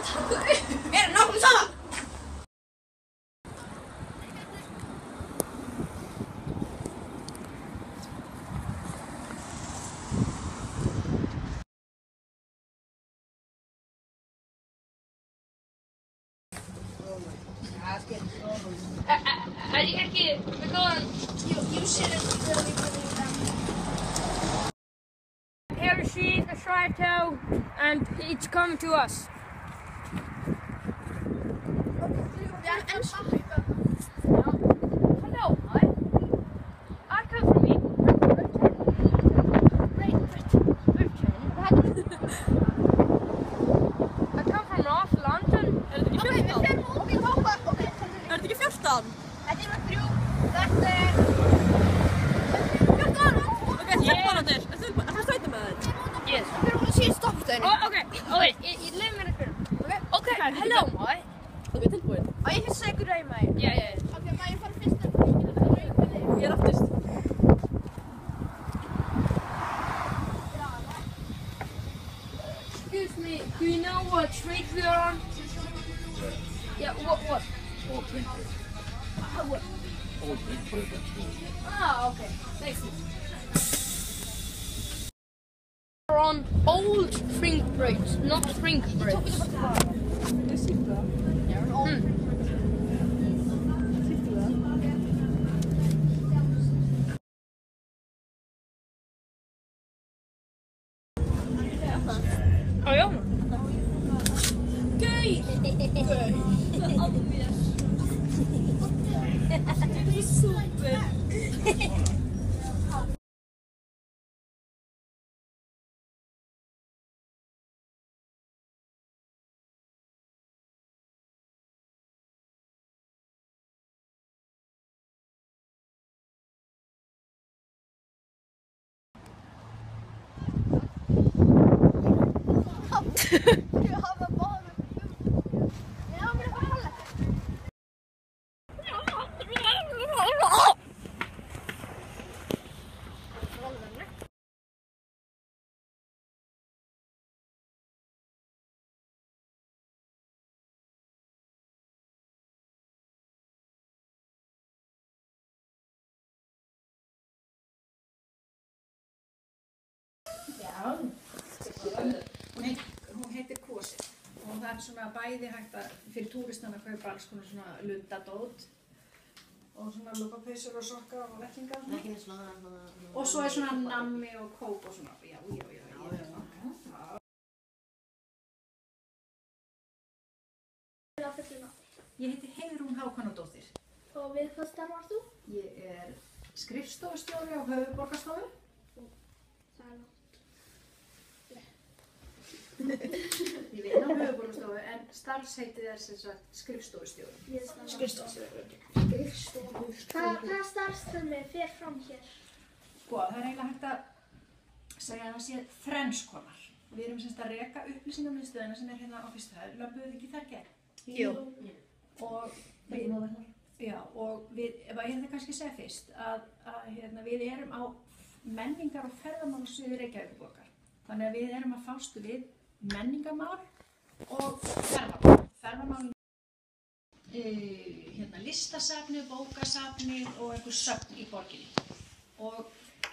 að taka upp. Mér er nákvæmlega sama. We're going. You shouldn't really believe them. Parachute, a shark tail, and it's coming to us. Hello, mate. I come from I come from North London. Er þetta ekki 14? Þetta er 3. Þetta er 14. Ok, 14 áttir. Er það stætið með þetta? Yes. Við erum að síða stoppstöðinu. Oh, okay. Wait, leave me a bit. Okay, hello, mate. Ok, tilbúin. Á ég fyrst að segja ykkur rauðmæ. Yeah. Ok, má ég fara fyrst að ég er aftast. Excuse me, do you know what street we are on? Yeah, what? All drink break. What? All drink break. Ah, okay. Thanks. We're on old drink breaks, not drink breaks. Oh, ja. Gøy! Det er super! Já, hún heitir Kosið og það er svona bæði hægt að fyrir túristana að kaupa alls konar svona luddadót og svona lupapeysur og sokka og vettlinga og svo er svona nammi og kók og svona, já. Ég heiti Heiðrún Hákonardóttir. Og við hvað starfar þú? Ég er skrifstofustjóri á Höfuðborgarstofu. Það er langt. Ég vinn á Höfuðborgarstofu en starfsheitið er sem sagt skrifstofustjóri. Skrifstofustjóri. Hvaða starfsemi fer fram hér? Sko, það er eiginlega hægt að segja að það sé þrenns konar. Við erum semst að reka upplýsingamiðstöðina sem er hérna á fyrstu hæð. Löbbuðu ekki þar gegn? Jú. Og við, ef ég hefði kannski segja fyrst, að við erum á menningar- og ferðamálasviði Reykjavíkurborgar. Þannig að við erum að fást við menningarmál og ferðamál. Ferðamál listasafnið, bókasafnið og einhver söfn í borginni.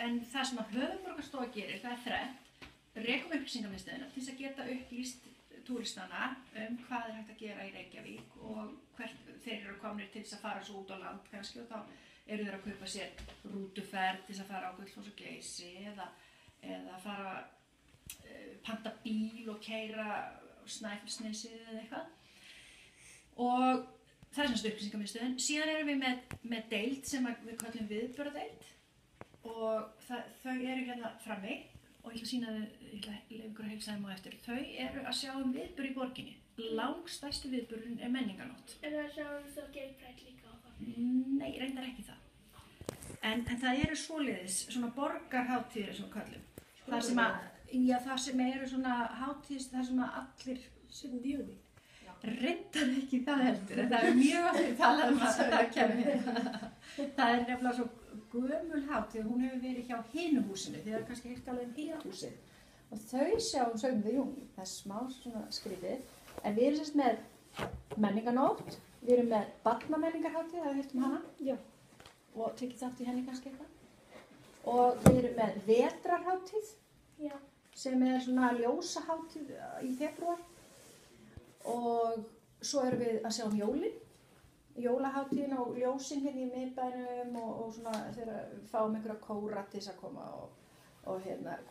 En það sem að Höfuðborgarstofa gerir, það er þrennt. Rekum upplýsingamiðstöðina til þess að geta upplýst túristana hvað er hægt að gera í Reykjavík og hvert þeir eru komnir til þess að fara svo út á land kannski og þá eru þeir að kaupa sér rútuferð til þess að fara á Gullfoss og Geysi eða fara panta bíl og keyra Snæfellsnesið eða eitthvað. Og það er semst upplýsingamiðstöðin. Síðan erum við með deild sem við kallum viðburðardeild og þau eru hérna frammi. Og ég ætla að sýna þau, ég ætla ykkur að heilsa þeim á eftir. Þau eru að sjá viðburð í borginni. Langstærsti viðburðurinn er menningarnótt. Er það að sjá það Gaypride líka á það? Nei, reyndar ekki það. En það eru svoleiðis, svona borgarhátíðir sem við kallum. Það sem eru svona hátíðir, það sem að allir 7. júní. Reyndar ekki það heldur, en það er mjög oft talað að það kemur. Það er nefnilega svo gömul hátíð, hún hefur verið hjá hinu húsinu, þið kannski heyrt alveg hinu húsið. Og þau sjá 7. júní, það er smá svona skrítið. En við erum sérst með menninganótt, við erum með barnamenningarhátíð, það hefðum hana. Já. Og tekið þátt í henni kannski eitthvað. Og við erum með vetrarhátíð, Já. sem svona ljósahátíð í febrúar. Og svo erum við að sjá jólin, jólahátíðin og ljósin hérna í miðbænum og svona þegar við fáum einhverja kóra til þess að koma og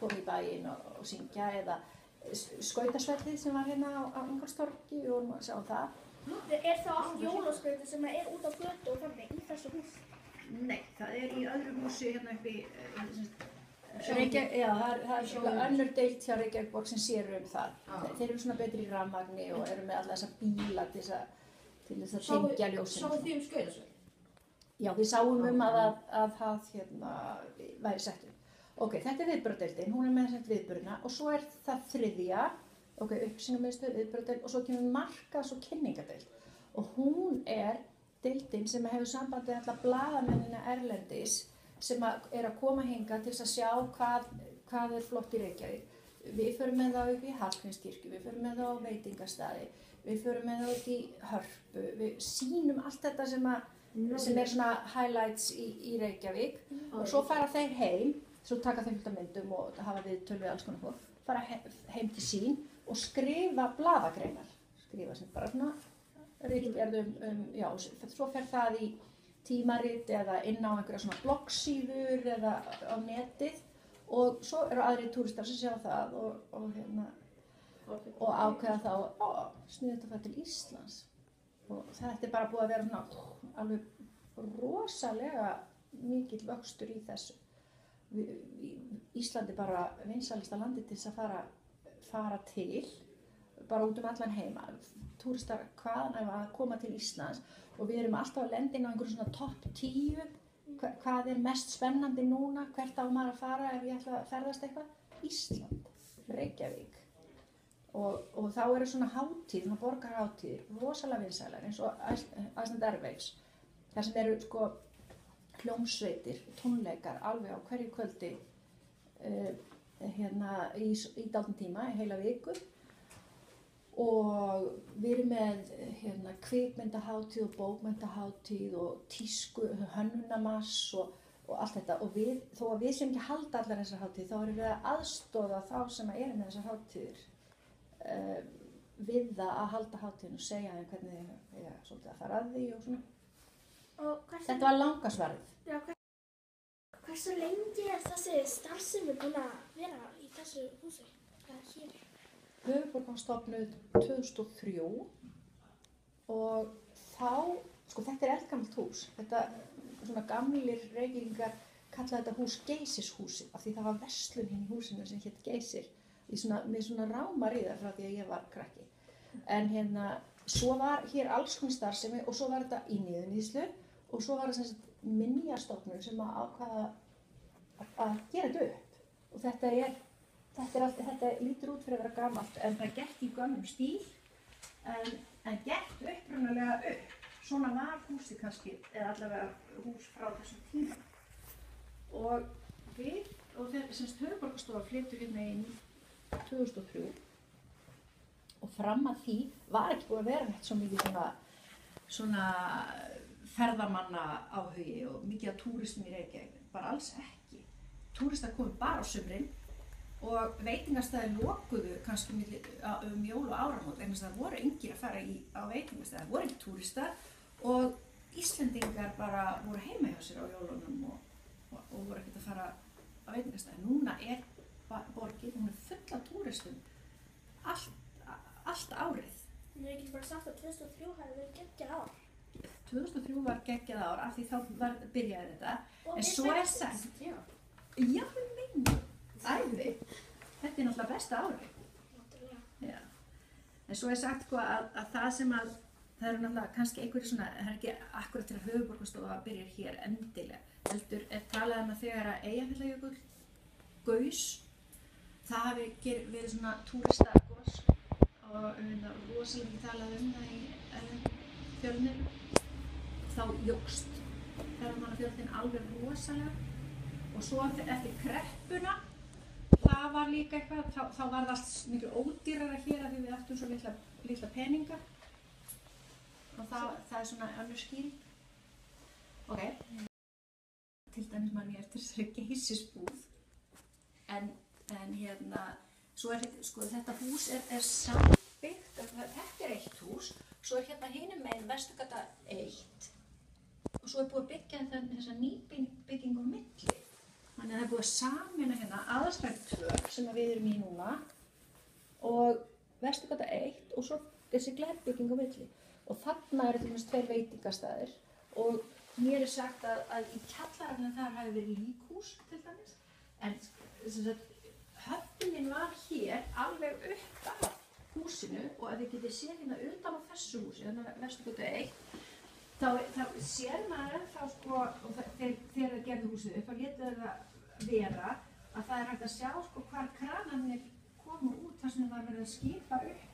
koma í bæinn og syngja eða skautasvellið sem var hérna á Ingólfstorgi, við vorum að sjá það. Er það allt jólaskauti sem út á götu og þannig í þessu hús? Nei, það í öðru húsi hérna upp í Reykjavík, já, það önnur deild hjá Reykjavíkborg sem sér það. Þeir eru svona betri í rafmagni og eru með alla þessa bíla til þess að tengja ljósinu. Sáuð þið skautasvell? Já, við sáum að það væri sett upp. Ok, þetta viðburðardeildin, hún með þess viðburðina og svo það þriðja, upplýsingamiðstöð, viðburðardeild og svo kemur markaðs- og kynningadeild. Og hún deildin sem hefur sambandið alla blaðamennina erlendis sem að koma hingað til þess að sjá hvað flott í Reykjavík. Við förum með það upp í Hallgrímskirkju, við förum með það á veitingastaði, við förum með það út í Hörpu, við sýnum allt þetta sem svona highlights í Reykjavík og svo fara þeir heim, svo taka þeim fullt af myndum og hafa viðtöl við alls konar fólk, fara heim til sín og skrifa blaðagreinar, skrifa sem bara svona ritgerð já, svo fer það í tímarit eða inn á einhverja svona bloggsíður eða á netið og svo eru aðrir túristar sem sjá það og ákveða þá sniðugt að fara til Íslands og þetta bara búið að vera svona alveg rosalega mikill vöxtur í þessu. Íslandi bara vinsælasta landi til þess að fara til bara út allan heima. Túristar hvaðan að koma til Íslands og við erum alltaf að lenda inn á einhverjum svona topp 10 hvað mest spennandi núna, hvert á maður að fara ef ég ætla að ferðast eitthvað? Ísland, Reykjavík og þá eru svona hátíð, svona borgarhátíðir, rosalega vinsælar eins og Iceland Airwaves þar sem eru hljómsveitir, tónleikar alveg á hverju kvöldi í dálítinn tíma, í heila viku og við erum með kvikmyndahátíð og bókmyndahátíð og tísku, hönnunarmars og allt þetta og þó að við sem ekki halda allar þessar hátíð þá erum við að aðstoða þá sem eru með þessar hátíðir við það að halda hátíðin og segja þeim hvernig þið svolítið að fara að því og svona. Þetta var langasvarið. Já, hversu lengi þessi starfsemi búin að vera í þessu húsi? Hér? Höfuðborg var stofnuð 2003 og þá, þetta eldgamalt hús. Þetta svona gamlir Reykvíkingar kalla þetta hús Geysishúsið af því það var verslun í húsinu sem hét Geysir. Með svona rámar í það frá því að ég var krakki. En svo var hér alls konar starfsemi og svo var þetta í niðurníðslu og svo var það minjastofnun sem ákvaða að gera þetta upp. Og þetta lítur út fyrir að vera gamalt en það gert í gömlum stíl en gert upprunalega upp. Svona var húsið kannski, eða allavega hús frá þessum tíma. Og Höfuðborgarstofa flytur hérna inn 2003 og fram að því var ekki búið að vera neitt svo mikið svona ferðamanna áhugi og mikið af túristum í Reykjavík, bara alls ekki. Túristar komu bara á sumrin og veitingastæðir lokuðu kannski jól og áramót vegna þess að það voru engir að fara á veitingastæði, það voru ekki túristar og Íslendingar bara voru heima hjá sér á jólunum og voru ekkert að fara á veitingastæði. Núna borgin, hún full af túristum allt árið. Ég ekki bara sagt að 2003 hefði verið geggjað ár. 2003 var geggjað ár af því þá byrjaði þetta. Og en svo sagt, já, æði, þetta náttúrulega besta árið. Náttúrulega. Já. En svo sagt að það sem það eru náttúrulega kannski einhverju svona, það ekki akkurat til að Höfuðborgarstofa byrjar hér endilega. Heldur talað að þegar að Eyjafjallajökull gaus, það hafi verið svona túristagos og rosalega mikið talað það í fjölmiðlum. Þá jókst ferðamannafjöldinn alveg rosalega og svo eftir kreppuna, það var líka eitthvað, þá var það allt miklu ódýrara hér af því við áttum svo litla litla peninga og það svona önnur skýring. Ok. Til dæmis man ég eftir þessari Geysisbúð en svo sko þetta hús er sambyggt, þetta eitt hús, svo hinum megin Vesturgata 1 og svo búið að byggja þessa nýbyggingu á milli. Þannig að það búið að sameina Aðalstræti 2 sem við erum í núna og Vesturgata 1 og svo þessi glerbygging á milli. Og þarna til dæmis 2 veitingastæðir og mér sagt að í kjallaranum þar hafi verið líkhús til dæmis. En höfnin var hér alveg upp að húsinu og ef þið getið séð utan á þessu húsi, þannig að Vesturgötu 1, þá sér maður ennþá sko, og þegar það gerði húsið upp, þá létu það vera að það hægt að sjá sko hvar kranarnir komu út þar sem það var verið að skipa upp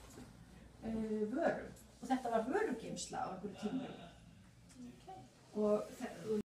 vörum. Og þetta var vörugeymsla á einhverju tíma. Og